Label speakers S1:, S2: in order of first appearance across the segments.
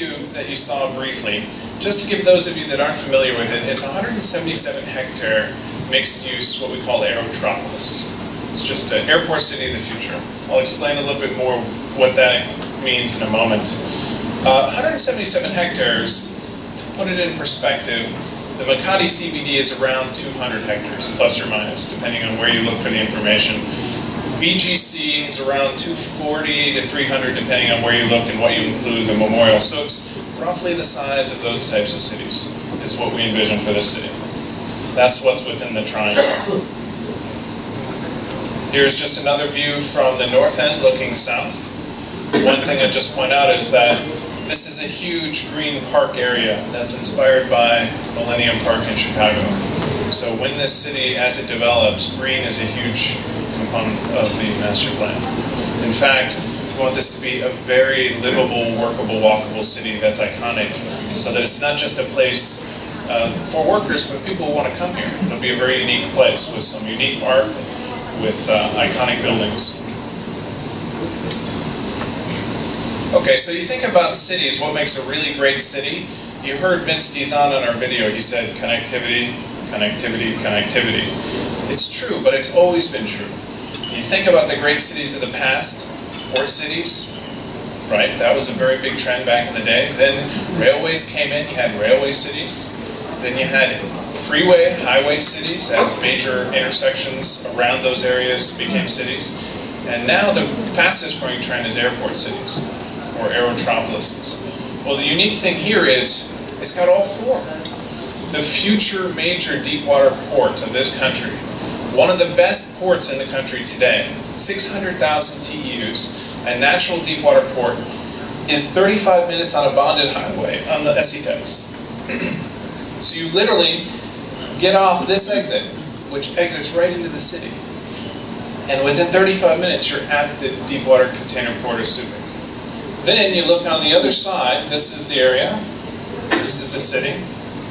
S1: view that you saw briefly, just to give those of you that aren't familiar with it, it's a 177-hectare mixed-use, what we call aerotropolis. It's just an airport city of the future. I'll explain a little bit more of what that means in a moment. 177 hectares, to put it in perspective, the Makati CBD is around 200 hectares, plus or minus, depending on where you look for the information. BGC is around 240 to 300, depending on where you look and what you include the memorial. So it's roughly the size of those types of cities, is what we envision for this city. That's what's within the triangle. Here's just another view from the north end looking south. One thing I'd just point out is that this is a huge green park area that's inspired by Millennium Park in Chicago. So when this city, as it develops, green is a huge component of the master plan. In fact, we want this to be a very livable, workable, walkable city that's iconic, so that it's not just a place for workers, but people who want to come here. It'll be a very unique place with some unique art, with iconic buildings. Okay, so you think about cities, what makes a really great city? You heard Vince Dizon on our video, he said connectivity, connectivity, connectivity. It's true, but it's always been true. You think about the great cities of the past, port cities, right? That was a very big trend back in the day. Then railways came in, you had railway cities. Then you had freeway, highway cities as major intersections around those areas became cities. And now the fastest growing trend is airport cities, or aerotropolises. Well, the unique thing here is it's got all four. The future major deep water port of this country, one of the best ports in the country today, 600,000 TEUs, a natural deep water port, is 35 minutes on a bonded highway on the SETEX. So you literally get off this exit, which exits right into the city. And within 35 minutes, you're at the deep water container port of Subic. Then you look on the other side, this is the area, this is the city,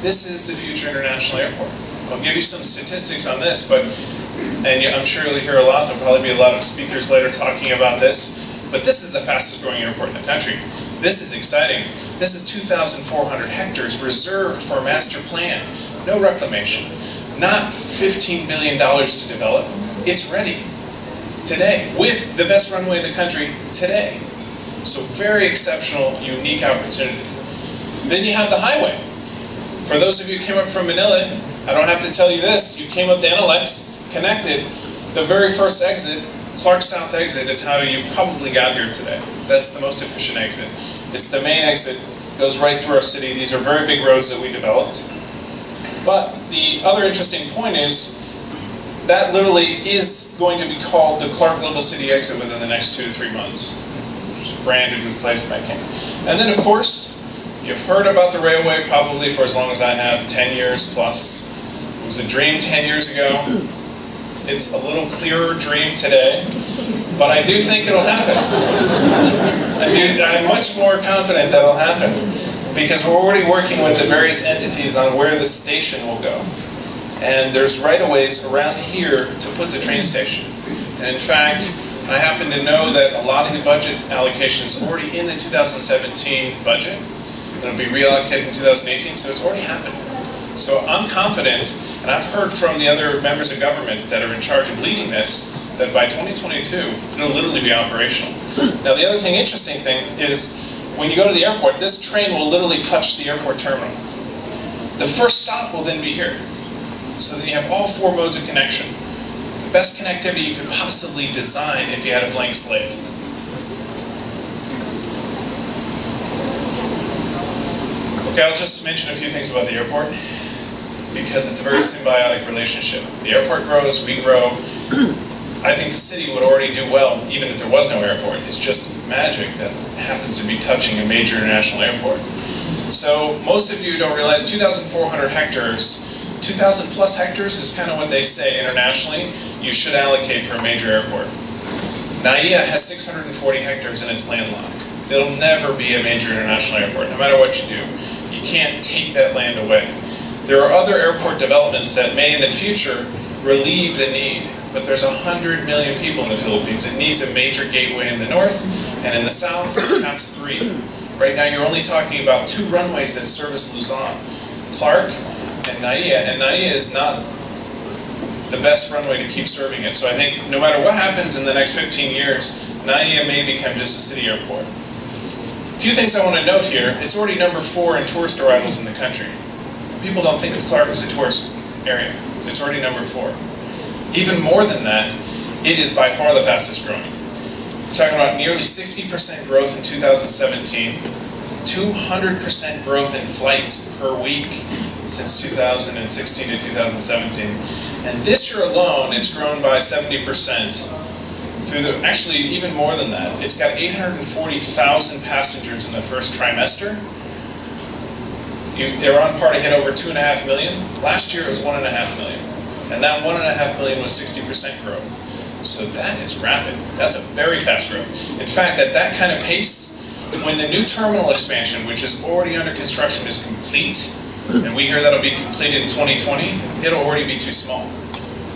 S1: this is the future international airport. I'll give you some statistics on this, and I'm sure you'll hear a lot, there'll probably be a lot of speakers later talking about this, but this is the fastest growing airport in the country. This is exciting. This is 2,400 hectares reserved for master plan, no reclamation, not $15 billion to develop. It's ready today, with the best runway in the country today. So very exceptional, unique opportunity. Then you have the highway. For those of you who came up from Manila, I don't have to tell you this, you came up to NLX, connected, the very first exit, Clark South exit, is how you probably got here today. That's the most efficient exit. It's the main exit, goes right through our city. These are very big roads that we developed. But the other interesting point is, that literally is going to be called the Clark Global City exit within the next 2 to 3 months. Branded and replaced by King. And then of course, you've heard about the railway probably for as long as I have, 10 years plus. It was a dream 10 years ago. It's a little clearer dream today, but I do think it'll happen. I'm much more confident that it'll happen because we're already working with the various entities on where the station will go. And there's right-of-ways around here to put the train station. And in fact, I happen to know that a lot of the budget allocations are already in the 2017 budget. It'll be reallocated in 2018, so it's already happened. So I'm confident, and I've heard from the other members of government that are in charge of leading this, that by 2022, it'll literally be operational. Now the other interesting thing is, when you go to the airport, this train will literally touch the airport terminal. The first stop will then be here. So then you have all four modes of connection. Best connectivity you could possibly design if you had a blank slate. Okay, I'll just mention a few things about the airport because it's a very symbiotic relationship. The airport grows, we grow. I think the city would already do well even if there was no airport. It's just magic that happens to be touching a major international airport. So most of you don't realize 2,400 hectares, 2,000 plus hectares is kind of what they say internationally you should allocate for a major airport. NAIA has 640 hectares and it's landlocked. It'll never be a major international airport, no matter what you do. You can't take that land away. There are other airport developments that may in the future relieve the need, but there's 100 million people in the Philippines. It needs a major gateway in the north and in the south, perhaps 3. Right now you're only talking about 2 runways that service Luzon, Clark and Naia, and Naia is not the best runway to keep serving it. So I think no matter what happens in the next 15 years, Naia may become just a city airport. A few things I want to note here. It's already number 4 in tourist arrivals in the country. People don't think of Clark as a tourist area. It's already number 4. Even more than that, it is by far the fastest growing. We're talking about nearly 60% growth in 2017, 200% growth in flights per week since 2016 to 2017. And this year alone, it's grown by 70%. Actually, even more than that. It's got 840,000 passengers in the first trimester. They're on par to hit over 2.5 million. Last year it was 1.5 million. And that 1.5 million was 60% growth. So that is rapid. That's a very fast growth. In fact, at that kind of pace, when the new terminal expansion, which is already under construction, is complete, and we hear that'll be completed in 2020, it'll already be too small.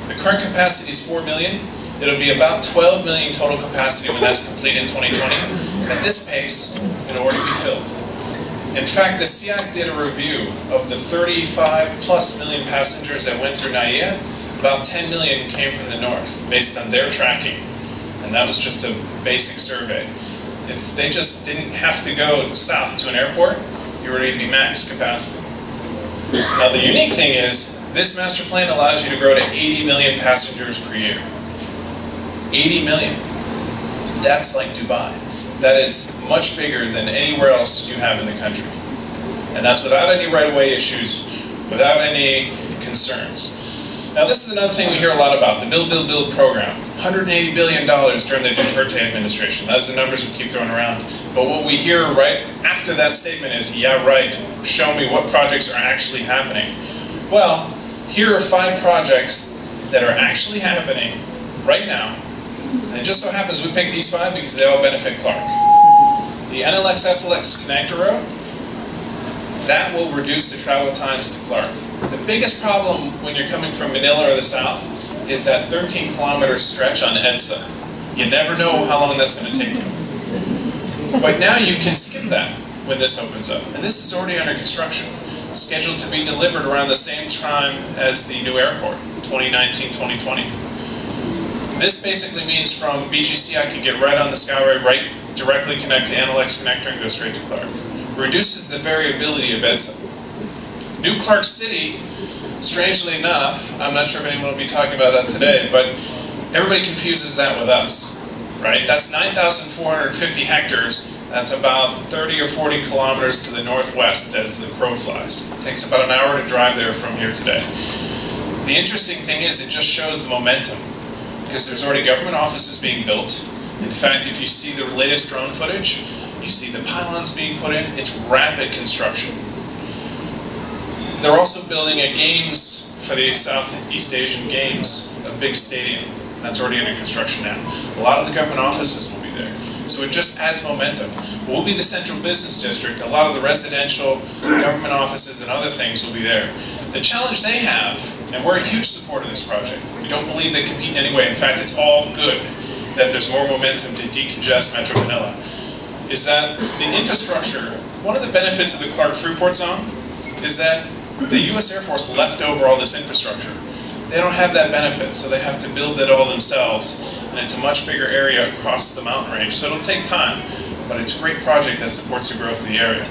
S1: The current capacity is 4 million. It'll be about 12 million total capacity when that's complete in 2020. At this pace, it'll already be filled. In fact, the SEAC did a review of the 35 plus million passengers that went through Naia. About 10 million came from the north, based on their tracking. And that was just a basic survey. If they just didn't have to go south to an airport, you would already be max capacity. Now the unique thing is, this master plan allows you to grow to 80 million passengers per year. 80 million. That's like Dubai. That is much bigger than anywhere else you have in the country. And that's without any right-of-way issues, without any concerns. Now this is another thing we hear a lot about, the Build, Build, Build program. $180 billion during the Duterte administration. Those are the numbers we keep throwing around. But what we hear right after that statement is, yeah, right, show me what projects are actually happening. Well, here are 5 projects that are actually happening right now. And it just so happens we picked these 5 because they all benefit Clark. The NLX-SLX connector road, that will reduce the travel times to Clark. The biggest problem when you're coming from Manila or the south is that 13-kilometer stretch on EDSA. You never know how long that's going to take you. But now you can skip that when this opens up. And this is already under construction, scheduled to be delivered around the same time as the new airport, 2019-2020. This basically means from BGC I can get right on the Skyway, right directly connect to NLX connector and go straight to Clark. Reduces the variability of EDSA. New Clark City, strangely enough, I'm not sure if anyone will be talking about that today, but everybody confuses that with us, right? That's 9,450 hectares. That's about 30 or 40 kilometers to the northwest as the crow flies. It takes about an hour to drive there from here today. The interesting thing is it just shows the momentum, because there's already government offices being built. In fact, if you see the latest drone footage, you see the pylons being put in. It's rapid construction. They're also building a games for the Southeast Asian Games, a big stadium. That's already under construction now. A lot of the government offices will be there. So it just adds momentum. We'll be the central business district. A lot of the residential, government offices and other things will be there. The challenge they have, and we're a huge supporter of this project. We don't believe they compete in any way. In fact, it's all good that there's more momentum to decongest Metro Manila, is that the infrastructure, one of the benefits of the Clark-Freeport zone is that the U.S. Air Force left over all this infrastructure. They don't have that benefit, so they have to build it all themselves, and it's a much bigger area across the mountain range, so it'll take time, but it's a great project that supports the growth of the area.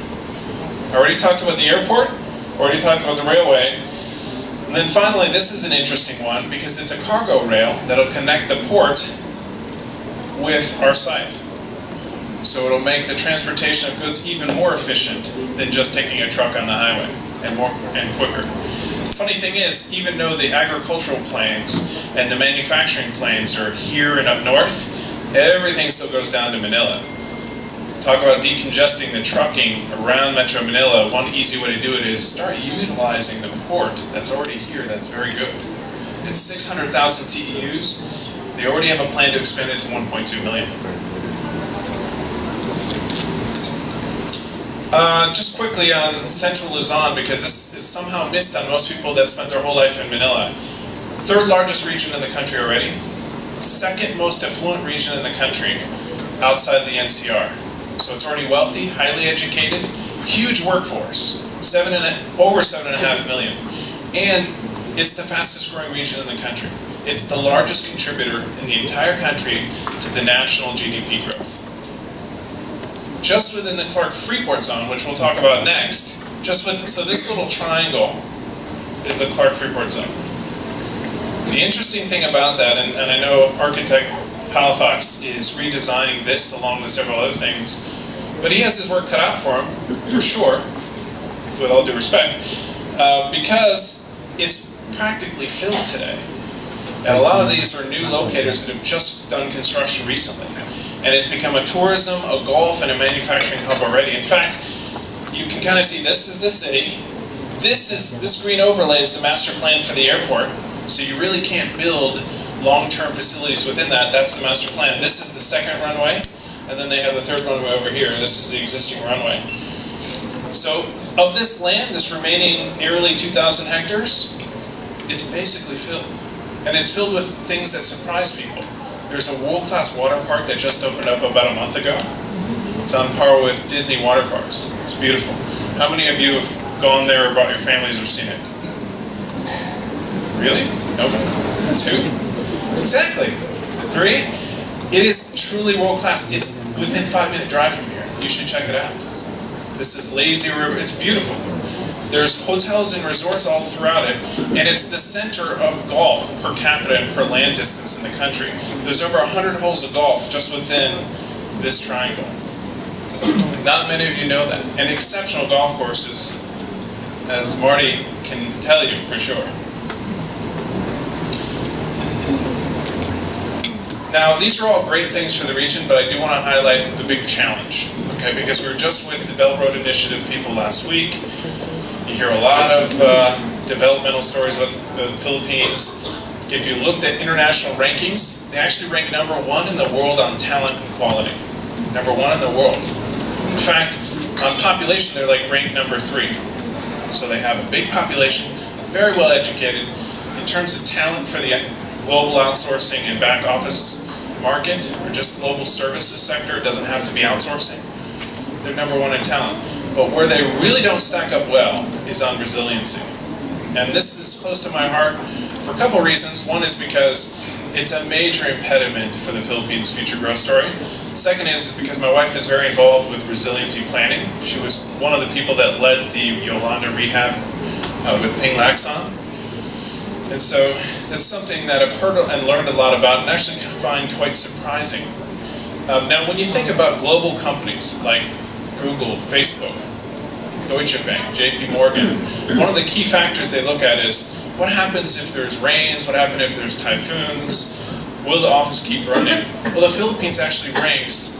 S1: I already talked about the airport, already talked about the railway, and then finally, this is an interesting one, because it's a cargo rail that'll connect the port with our site. So it'll make the transportation of goods even more efficient than just taking a truck on the highway, and quicker. The funny thing is, even though the agricultural plains and the manufacturing plains are here and up north, everything still goes down to Manila. Talk about decongesting the trucking around Metro Manila. One easy way to do it is start utilizing the port that's already here. That's very good. It's 600,000 TEUs. They already have a plan to expand it to 1.2 million. Just quickly on central Luzon, because this is somehow missed on most people that spent their whole life in Manila. 3rd largest region in the country already. 2nd most affluent region in the country outside the NCR. So it's already wealthy, highly educated, huge workforce, over 7.5 million. And it's the fastest growing region in the country. It's the largest contributor in the entire country to the national GDP growth. Just within the Clark-Freeport zone, which we'll talk about next, so this little triangle is the Clark-Freeport zone. The interesting thing about that, and I know architect Palafox is redesigning this along with several other things, but he has his work cut out for him, for sure, with all due respect, because it's practically filled today. And a lot of these are new locators that have just done construction recently. And it's become a tourism, a golf, and a manufacturing hub already. In fact, you can kind of see this is the city. This green overlay is the master plan for the airport. So you really can't build long-term facilities within that. That's the master plan. This is the second runway, and then they have the third runway over here. This is the existing runway. So of this land, this remaining nearly 2,000 hectares, it's basically filled. And it's filled with things that surprise people. There's a world-class water park that just opened up about a month ago. It's on par with Disney water parks. It's beautiful. How many of you have gone there or brought your families or seen it? Really? Nope. 2? Exactly. 3? It is truly world-class. It's within 5-minute drive from here. You should check it out. This is Lazy River. It's beautiful. There's hotels and resorts all throughout it, and it's the center of golf per capita and per land distance in the country. There's over 100 holes of golf just within this triangle. Not many of you know that. And exceptional golf courses, as Marty can tell you for sure. Now, these are all great things for the region, but I do want to highlight the big challenge, okay? Because we were just with the Belt Road Initiative people last week. You hear a lot of developmental stories about the Philippines. If you looked at international rankings, they actually rank #1 in the world on talent and quality. #1 in the world. In fact, on population, they're like ranked #3. So they have a big population, very well educated. In terms of talent for the global outsourcing and back office market, or just global services sector, it doesn't have to be outsourcing. They're #1 in talent. But where they really don't stack up well is on resiliency. And this is close to my heart for a couple reasons. One is because it's a major impediment for the Philippines' future growth story. Second is because my wife is very involved with resiliency planning. She was one of the people that led the Yolanda rehab with Ping Lacson. And so that's something that I've heard and learned a lot about and actually find quite surprising. Now, when you think about global companies like Google, Facebook, Deutsche Bank, JP Morgan, one of the key factors they look at is what happens if there's rains, what happens if there's typhoons, will the office keep running? Well, the Philippines actually ranks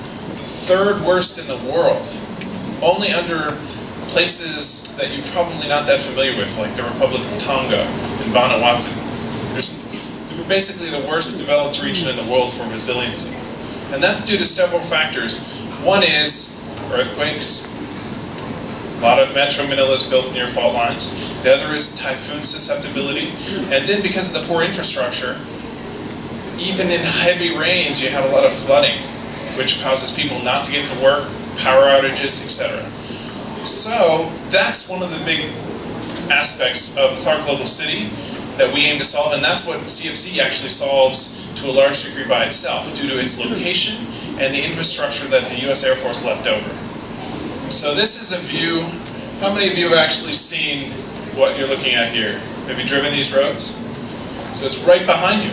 S1: 3rd worst in the world, only under places that you're probably not that familiar with, like the Republic of Tonga and Vanuatu. We're basically the worst developed region in the world for resiliency. And that's due to several factors. One is earthquakes. A lot of Metro Manila is built near fault lines. The other is typhoon susceptibility. And then because of the poor infrastructure, even in heavy rains, you have a lot of flooding, which causes people not to get to work, power outages, etc. So that's one of the big aspects of Clark Global City that we aim to solve, and that's what CFC actually solves to a large degree by itself, due to its location and the infrastructure that the U.S. Air Force left over. So this is a view. How many of you have actually seen what you're looking at here? Have you driven these roads? So it's right behind you.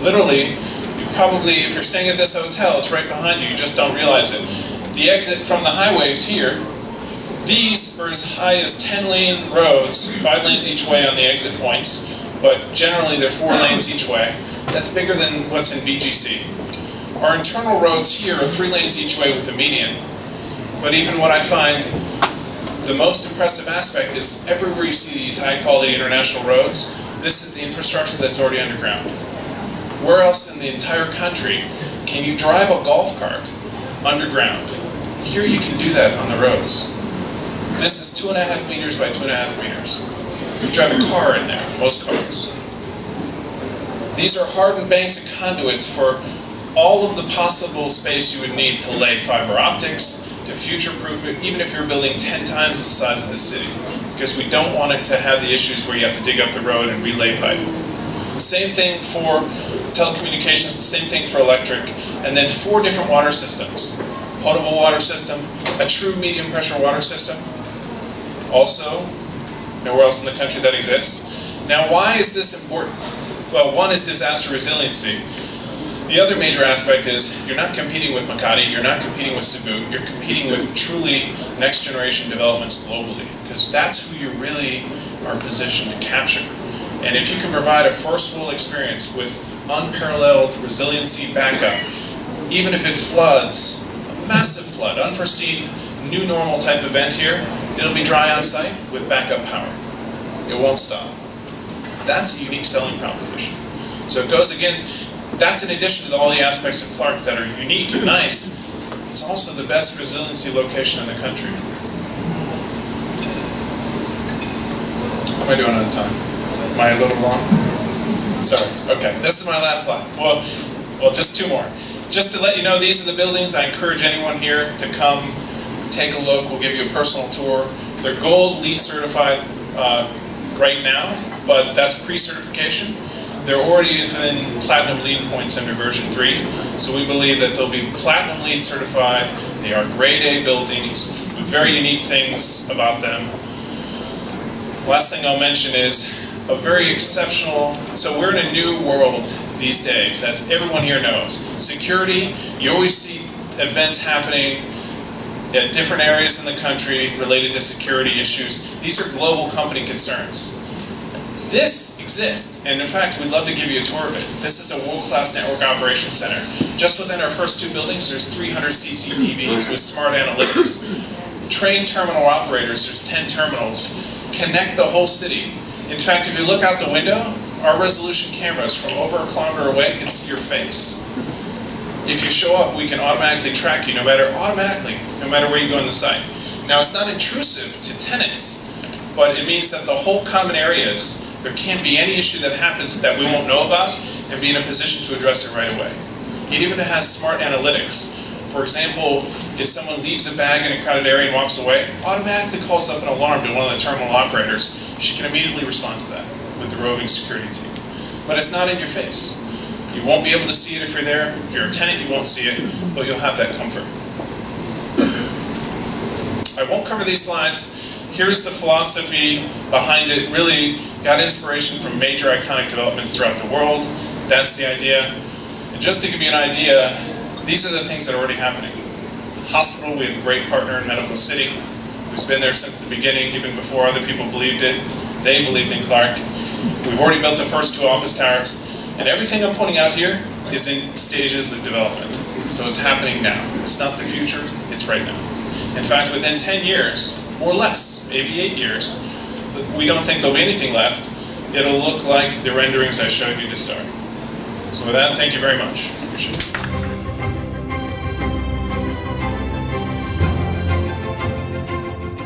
S1: Literally, you probably, if you're staying at this hotel, it's right behind you. You just don't realize it. The exit from the highway is here. These are as high as 10-lane roads, 5 lanes each way on the exit points, but generally they're 4 lanes each way. That's bigger than what's in BGC. Our internal roads here are 3 lanes each way with a median. But even what I find the most impressive aspect is everywhere you see these high-quality international roads, this is the infrastructure that's already underground. Where else in the entire country can you drive a golf cart underground? Here you can do that on the roads. This is 2.5 meters by 2.5 meters. You drive a car in there, most cars. These are hardened banks and conduits for all of the possible space you would need to lay fiber optics, to future-proof it, even if you're building 10 times the size of the city, because we don't want it to have the issues where you have to dig up the road and relay pipe. Same thing for telecommunications, the same thing for electric, and then 4 different water systems. Potable water system, a true medium pressure water system. Also, nowhere else in the country that exists. Now, why is this important? Well, one is disaster resiliency. The other major aspect is you're not competing with Makati, you're not competing with Cebu, you're competing with truly next generation developments globally, because that's who you really are positioned to capture. And if you can provide a first world experience with unparalleled resiliency backup, even if it floods, a massive flood, unforeseen, new normal type event here, it'll be dry on site with backup power. It won't stop. That's a unique selling proposition. So it goes again, that's in addition to all the aspects of Clark that are unique and nice, it's also the best resiliency location in the country. How am I doing on time? Am I a little long? Sorry, okay, this is my last slide. Well, just 2 more. Just to let you know, these are the buildings. I encourage anyone here to come take a look. We'll give you a personal tour. They're gold LEED certified right now, but that's pre-certification. They're already within platinum LEED points under version 3, so we believe that they'll be platinum LEED certified. They are grade A buildings with very unique things about them. Last thing I'll mention is a very exceptional, so we're in a new world these days, as everyone here knows. Security, you always see events happening at different areas in the country related to security issues. These are global company concerns. This exists, and in fact, we'd love to give you a tour of it. This is a world-class network operations center. Just within our first 2 buildings, there's 300 CCTVs with smart analytics. Trained terminal operators, there's 10 terminals, connect the whole city. In fact, if you look out the window, our resolution cameras from over a kilometer away can see your face. If you show up, we can automatically track you no matter where you go on the site. Now, it's not intrusive to tenants, but it means that the whole common areas, there can't be any issue that happens that we won't know about and be in a position to address it right away. It even has smart analytics. For example, if someone leaves a bag in a crowded area and walks away, automatically calls up an alarm to one of the terminal operators. She can immediately respond to that with the roving security team. But it's not in your face. You won't be able to see it if you're there. If you're a tenant, you won't see it, but you'll have that comfort. I won't cover these slides. Here's the philosophy behind it. Really got inspiration from major iconic developments throughout the world. That's the idea. And just to give you an idea, these are the things that are already happening. Hospital, we have a great partner in Medical City, who's been there since the beginning, even before other people believed it. They believed in Clark. We've already built the first 2 office towers, and everything I'm pointing out here is in stages of development. So it's happening now. It's not the future, it's right now. In fact, within 10 years, or less, maybe 8 years, we don't think there'll be anything left. It'll look like the renderings I showed you to start. So with that, thank you very much. Appreciate it.